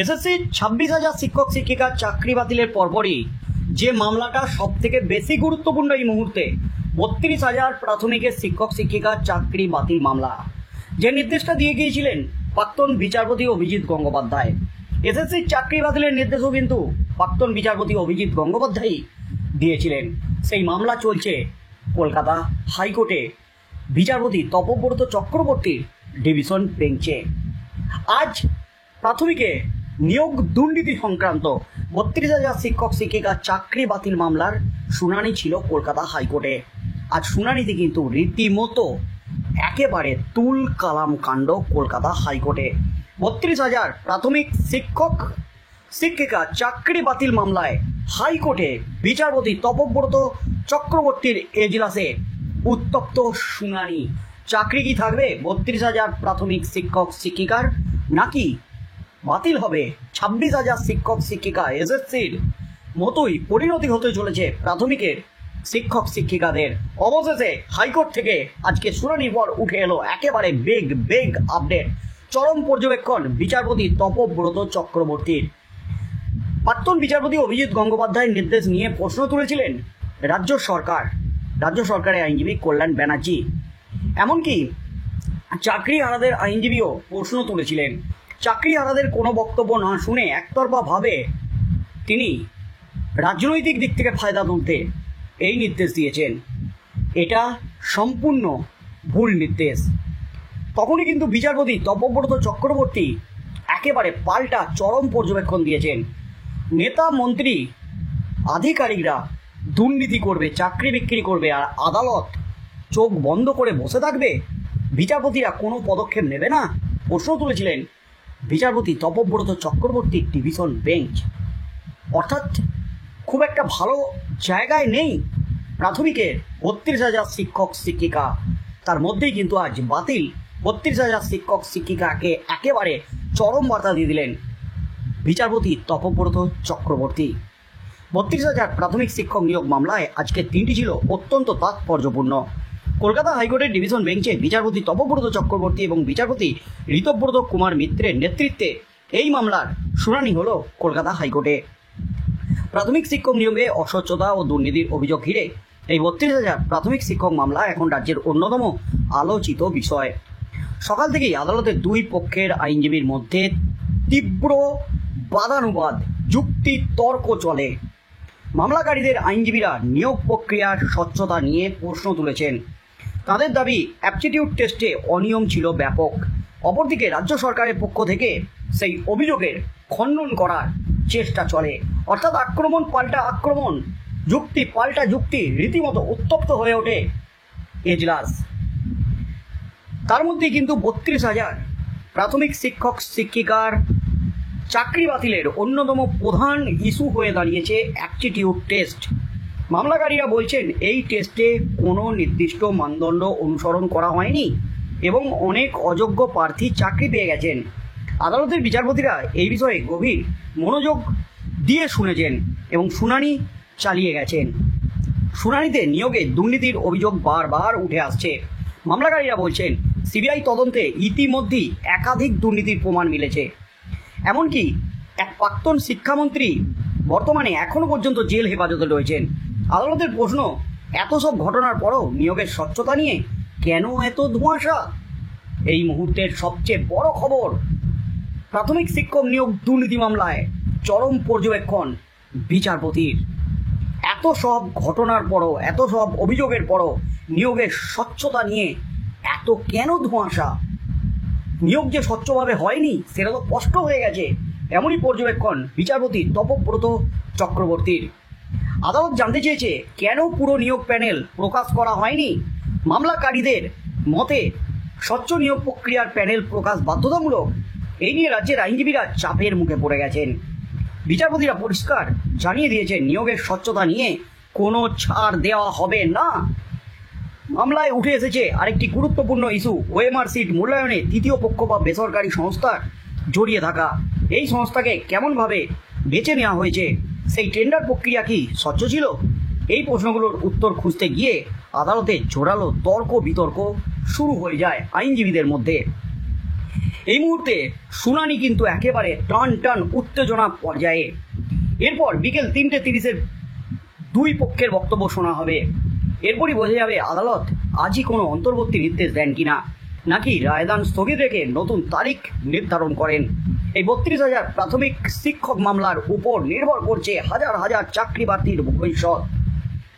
SSC 26,000 শিক্ষক শিক্ষিকার চাকরি বাতিলের পরপরই যে মামলাটা সব থেকে বেশি গুরুত্বপূর্ণ এই মুহূর্তে 32,000 প্রাথমিকের শিক্ষক শিক্ষিকার চাকরি বাতিল মামলা, যে নির্দেশটা দিয়ে গিয়েছিলেন প্রাক্তন বিচারপতি অভিজিৎ গঙ্গোপাধ্যায়। এসএসসির চাকরি বাতিলের নির্দেশও কিন্তু প্রাক্তন বিচারপতি অভিজিৎ গঙ্গোপাধ্যায় দিয়েছিলেন। সেই মামলা চলছে কলকাতা হাইকোর্টে বিচারপতি তপব্রত চক্রবর্তীর ডিভিশন বেঞ্চে। আজ প্রাথমিকে নিয়োগ দুর্নীতি সংক্রান্ত 32,000 শিক্ষক শিক্ষিকার চাকরি বাতিল মামলার শুনানি ছিল কলকাতা হাইকোর্টে। আজ শুনানিতে কিন্তু রীতিমতো একেবারে তুল কালাম কাণ্ড কলকাতা হাইকোর্টে। 32,000 প্রাথমিক শিক্ষক শিক্ষিকা চাকরি বাতিল মামলায় হাইকোর্টে বিচারপতি তপব্রত চক্রবর্তীর এজলাসে উত্তপ্ত শুনানি। চাকরি কি থাকবে 32,000 প্রাথমিক শিক্ষক শিক্ষিকার, নাকি বাতিল হবে 26,000 শিক্ষক শিক্ষিকা? এসএসসির মতোই পরিণতি হতে চলেছে প্রাথমিকের শিক্ষক শিক্ষিকাদের। অবশেষে হাইকোর্ট থেকে আজকে শুনানির পর উঠে এলো একেবারে বেগ আপডেট। চরম পর্যবেক্ষণ বিচারপতি তপব্রত চক্রবর্তীর। প্রাক্তন বিচারপতি অভিজিৎ গঙ্গোপাধ্যায়ের নির্দেশ নিয়ে প্রশ্ন তুলেছিলেন রাজ্য সরকারের আইনজীবী কল্যাণ ব্যানার্জি। এমনকি চাকরি হারাদের আইনজীবীও প্রশ্ন তুলেছিলেন। চাকরি হারাদের কোনো বক্তব্য না শুনে একতরফাভাবে তিনি রাজনৈতিক দিক থেকে ফায়দা তুলতে এই নির্দেশ দিয়েছেন। এটা সম্পূর্ণ ভুল নির্দেশ। তখনই কিন্তু বিচারপতি তপব্রত চক্রবর্তী একেবারে পাল্টা চরম পর্যবেক্ষণ দিয়েছেন। নেতা মন্ত্রী আধিকারিকরা দুর্নীতি করবে, চাকরি বিক্রি করবে, আর আদালত চোখ বন্ধ করে বসে থাকবে, বিচারপতিরা কোনো পদক্ষেপ নেবে না? প্রশ্ন তুলেছিলেন বিচারপতি তপব্রত চক্রবর্তীর ডিভিশন বেঞ্চ। অর্থাৎ খুব একটা ভালো জায়গায় নেই প্রাথমিকের 32,000 শিক্ষক শিক্ষিকা। তার মধ্যেই কিন্তু আজ বাতিল 32,000 শিক্ষক শিক্ষিকাকে একেবারে চরম বার্তা দিয়ে দিলেন বিচারপতি তপব্রত চক্রবর্তী। 32,000 প্রাথমিক শিক্ষক নিয়োগ মামলায় আজকে দিনটি ছিল অত্যন্ত তাৎপর্যপূর্ণ। কলকাতা হাইকোর্টের ডিভিশন বেঞ্চে বিচারপতি তপব্রত চক্রবর্তী এবং বিচারপতি ঋতব্রত কুমার মিত্রের নেতৃত্বে এই মামলার শুনানি হলো কলকাতা হাইকোর্টে। প্রাথমিক শিক্ষক নিয়োগে অস্বচ্ছতা ও দুর্নীতির অভিযোগ ঘিরে এই 32,000 প্রাথমিক শিক্ষক মামলা এখন রাজ্যের অন্যতম আলোচিত বিষয়। সকাল থেকেই আদালতের দুই পক্ষের আইনজীবীর মধ্যে তীব্র বাদানুবাদ, যুক্তি তর্ক চলে। মামলাকারীদের আইনজীবীরা নিয়োগ প্রক্রিয়ার স্বচ্ছতা নিয়ে প্রশ্ন তুলেছেন। তাদের দাবি অ্যাপটিটিউড টেস্টে অনিয়ম ছিল ব্যাপক। অপরদিকে রাজ্য সরকারের পক্ষ থেকে সেই অভিযোগের খণ্ডন করার চেষ্টা চলে। অর্থাৎ আক্রমণ পাল্টা আক্রমণ, যুক্তি পাল্টা যুক্তি, রীতিমতো উত্তপ্ত হয়ে ওঠে এজলাস। তার মধ্যে কিন্তু 32,000 প্রাথমিক শিক্ষক শিক্ষিকার চাকরি বাতিলের অন্যতম প্রধান ইস্যু হয়ে দাঁড়িয়েছে অ্যাপটিটিউড টেস্ট। মামলাকারীরা বলছেন এই টেস্টে কোনো নির্দিষ্ট মানদণ্ড অনুসরণ করা হয়নি এবং অনেক অযোগ্য প্রার্থী চাকরি পেয়ে গেছেন। আদালতের বিচারপতিরা এই বিষয়ে গভীর মনোযোগ দিয়ে শুনেছেন এবং শুনানি চালিয়ে গেছেন। শুনানিতে নিয়োগে দুর্নীতির অভিযোগ বারবার উঠে আসছে। মামলাকারীরা বলছেন সিবিআই তদন্তে ইতিমধ্যেই একাধিক দুর্নীতির প্রমাণ মিলেছে। এমনকি এক প্রাক্তন শিক্ষামন্ত্রী বর্তমানে এখনো পর্যন্ত জেল হেফাজতে রয়েছেন। আদালতের প্রশ্ন, এত সব ঘটনার পরও নিয়োগের স্বচ্ছতা নিয়ে কেন এত ধোঁয়াশা? এই মুহূর্তের সবচেয়ে বড় খবর, প্রাথমিক শিক্ষক নিয়োগ দুর্নীতি মামলায় চরম পর্যবেক্ষণ বিচারপতির। এত সব ঘটনার পরও, এত সব অভিযোগের পরও নিয়োগের স্বচ্ছতা নিয়ে এত কেন ধোঁয়াশা? নিয়োগ যে স্বচ্ছভাবে হয়নি সেটা তো স্পষ্ট হয়ে গেছে। এমনই পর্যবেক্ষণ বিচারপতি তপব্রত চক্রবর্তীর। আদালত জানতে চেয়েছে কেন পুরো নিয়োগ প্যানেল প্রকাশ করা হয়নি। মামলাকারীদের মতে স্বচ্ছ নিয়োগ প্রক্রিয়ার প্যানেল প্রকাশ বাধ্যতামূলক। এই নিয়ে রাজ্যের আইনজীবীরা চাপের মুখে পড়ে গেছেন। বিচারপতিরা পরিষ্কার জানিয়ে দিয়েছেন নিয়োগের স্বচ্ছতা নিয়ে কোনো ছাড় দেওয়া হবে না। মামলায় উঠে এসেছে আরেকটি গুরুত্বপূর্ণ ইস্যু, ওএমআর সিট মূল্যায়নে তৃতীয় পক্ষ বা বেসরকারি সংস্থার জড়িয়ে থাকা। এই সংস্থাকে কেমনভাবে বেছে নেওয়া হয়েছে? সেই টেন্ডার প্রক্রিয়া কি স্বচ্ছ ছিল? এই প্রশ্নগুলোর উত্তর খুঁজতে গিয়ে আদালতে জোরালো তর্ক বিতর্ক শুরু হয়ে যায় আইনজীবীদের মধ্যে। এই মুহূর্তে শুনানি কিন্তু একেবারে টান টান উত্তেজনা পর্যায়ে। এরপর বিকেল 3:30 দুই পক্ষের বক্তব্য শোনা হবে। এরপরই বোঝা যাবে আদালত আজই কোনো অন্তর্বর্তী নির্দেশ দেন কিনা, নাকি রায়দান স্থগিত রেখে নতুন তারিখ নির্ধারণ করেন। এই 32,000 প্রাথমিক শিক্ষক মামলার উপর নির্ভর করছে হাজার হাজার চাকরি প্রার্থীর ভবিষ্যৎ।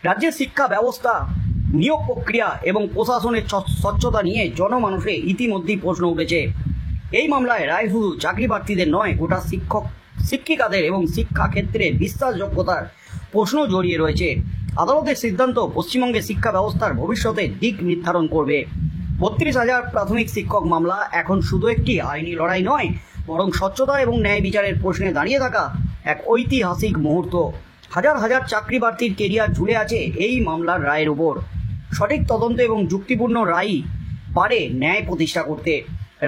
রাজ্যের শিক্ষা ব্যবস্থা, নিয়োগ প্রক্রিয়া এবং প্রশাসনের স্বচ্ছতা নিয়ে জনমানুষে ইতিমধ্যেই প্রশ্ন উঠেছে। এই মামলায় রায় শুধু চাকরি প্রার্থীদের নয়, গোটা শিক্ষিকাদের এবং শিক্ষা ক্ষেত্রে বিশ্বাসযোগ্যতার প্রশ্ন জড়িয়ে রয়েছে। আদালতের সিদ্ধান্ত পশ্চিমবঙ্গের শিক্ষা ব্যবস্থার ভবিষ্যতের দিক নির্ধারণ করবে। 32,000 প্রাথমিক শিক্ষক মামলা এখন শুধু একটি আইনি লড়াই নয়, বরং স্বচ্ছতা এবং ন্যায় বিচারের প্রশ্নে দাঁড়িয়ে থাকা এক ঐতিহাসিক মুহূর্ত। হাজার হাজার চাকরি প্রার্থীর কেরিয়ার ঝুলে আছে এই মামলার রায়ের উপর। সঠিক তদন্ত এবং যুক্তিপূর্ণ রায় পারে ন্যায় প্রতিষ্ঠা করতে।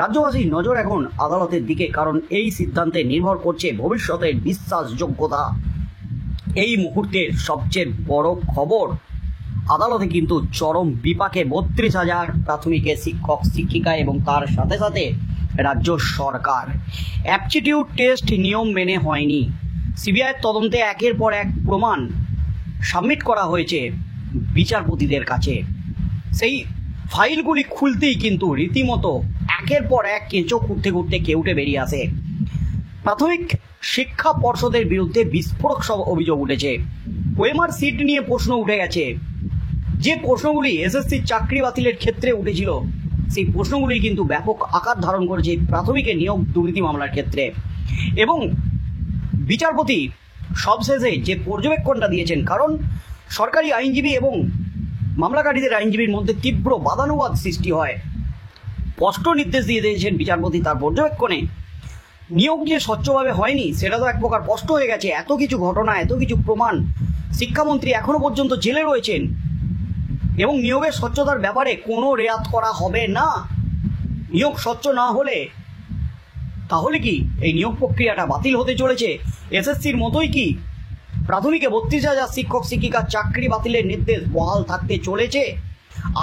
রাজ্যবাসীর নজর এখন আদালতের দিকে, কারণ এই সিদ্ধান্তে নির্ভর করছে ভবিষ্যতের বিশ্বাসযোগ্যতা। এই মুহূর্তের সবচেয়ে বড় খবর, আদালতে কিন্তু চরম বিপাকে 32,000 প্রাথমিকের শিক্ষক শিক্ষিকা এবং তার সাথে সাথে রাজ্য সরকার। অ্যাপটিটিউড টেস্ট নিয়ম মেনে হয়নি। সিবিআইয়ের তদন্তে একের পর এক প্রমাণ সাবমিট করা হয়েছে বিচারপতিদের কাছে। সেই ফাইলগুলি খুলতেই কিন্তু রীতিমতো একের পর এক কেঁচো খুঁড়তে খুঁড়তে কেউটে বেরিয়ে আসে। প্রাথমিক শিক্ষা পর্ষদের বিরুদ্ধে বিস্ফোরক সব অভিযোগ উঠেছে। ওএমআর সিট নিয়ে প্রশ্ন উঠে গেছে। যে প্রশ্নগুলি এসএসসির চাকরি বাতিলের ক্ষেত্রে উঠেছিল, সেই প্রশ্নগুলি কিন্তু ব্যাপক আকার ধারণ করেছে প্রাথমিকের নিয়োগ দুর্নীতি মামলার ক্ষেত্রে। এবং বিচারপতি সবশেষে যে পর্যবেক্ষণটা দিয়েছেন, কারণ সরকারি আইনজীবী এবং মামলাকারীদের আইনজীবীর মধ্যে তীব্র বাদানুবাদ সৃষ্টি হয়, স্পষ্ট নির্দেশ দিয়ে দিয়েছেন বিচারপতি তার পর্যবেক্ষণে। নিয়োগ যে স্বচ্ছভাবে হয়নি সেটা তো এক প্রকার স্পষ্ট হয়ে গেছে। এত কিছু ঘটনা, এত কিছু প্রমাণ, শিক্ষামন্ত্রী এখনো পর্যন্ত জেলে রয়েছেন এবং নিয়োগের স্বচ্ছতার ব্যাপারে কোনো রেয়াত করা হবে না। নিয়োগ স্বচ্ছ না হলে তাহলে কি এই নিয়োগ প্রক্রিয়াটা বাতিল হতে চলেছে? এসএসসির মতোই কি প্রাথমিকে 32,000 শিক্ষক শিক্ষিকার চাকরি বাতিলের নির্দেশ বহাল থাকতে চলেছে?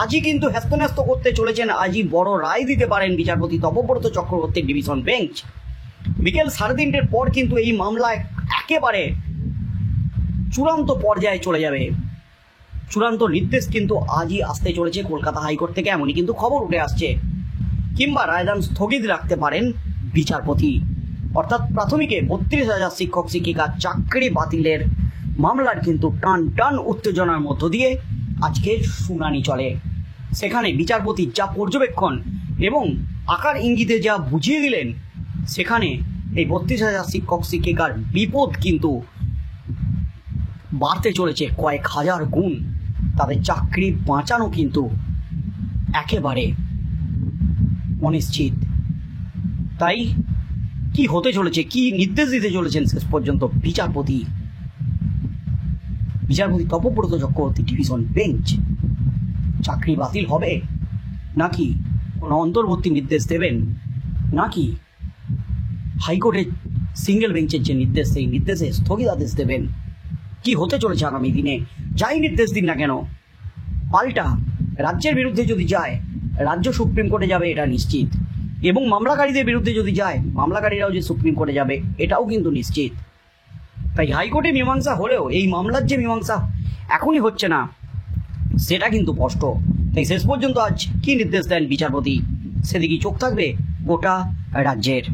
আজই কিন্তু হ্যস্তন্যস্ত করতে চলেছেন, আজই বড় রায় দিতে পারেন বিচারপতি তপব্রত চক্রবর্তীর ডিভিশন বেঞ্চ। বিকেল 3:30 পর কিন্তু এই মামলায় একেবারে চূড়ান্ত পর্যায়ে চলে যাবে। চূড়ান্ত নির্দেশ কিন্তু আজই আসতে চলেছে কলকাতা হাইকোর্ট থেকে, এমনই কিন্তু খবর উঠে আসছে। কিংবা রায়দান স্থগিত রাখতে পারেন বিচারপতি। অর্থাৎ প্রাথমিকে 32,000 শিক্ষক শিক্ষিকার চাকরি বাতিলের মামলার কিন্তু টান টান উত্তেজনার মধ্য দিয়ে আজকের শুনানি চলে। সেখানে বিচারপতি যা পর্যবেক্ষণ এবং আকার ইঙ্গিতে যা বুঝিয়ে দিলেন, সেখানে এই 32,000 শিক্ষক শিক্ষিকার বিপদ কিন্তু বাড়তে চলেছে কয়েক হাজার গুণ। তাদের চাকরি বাঁচানো কিন্তু একেবারে অনিশ্চিত। তাই কি হতে চলেছে, কি নির্দেশ দিতে চলেছেন শেষ পর্যন্ত বিচারপতি তপব্রত চক্রবর্তী ডিভিশন বেঞ্চ? চাকরি বাতিল হবে, নাকি কোনো অন্তর্বর্তী নির্দেশ দেবেন, নাকি হাইকোর্টের সিঙ্গেল বেঞ্চের যে নির্দেশ, সেই নির্দেশে স্থগিতাদেশ দেবেন? কি হতে চলেছে আগামী দিনে? যাই নির্দেশ দিন না কেন, পাল্টা রাজ্যের বিরুদ্ধে যদি যায়, রাজ্য সুপ্রিম কোর্টে যাবে এটা নিশ্চিত। এবং মামলাকারীদের বিরুদ্ধে যদি যায়, মামলাকারীরাও যে সুপ্রিম কোর্টে যাবে এটাও কিন্তু নিশ্চিত। তাই হাইকোর্টে মীমাংসা হলেও এই মামলার যে মীমাংসা এখনই হচ্ছে না, সেটা কিন্তু স্পষ্ট। তাই শেষ পর্যন্ত আজ কি নির্দেশ দেন বিচারপতি, সেদিকেই চোখ থাকবে গোটা রাজ্যের।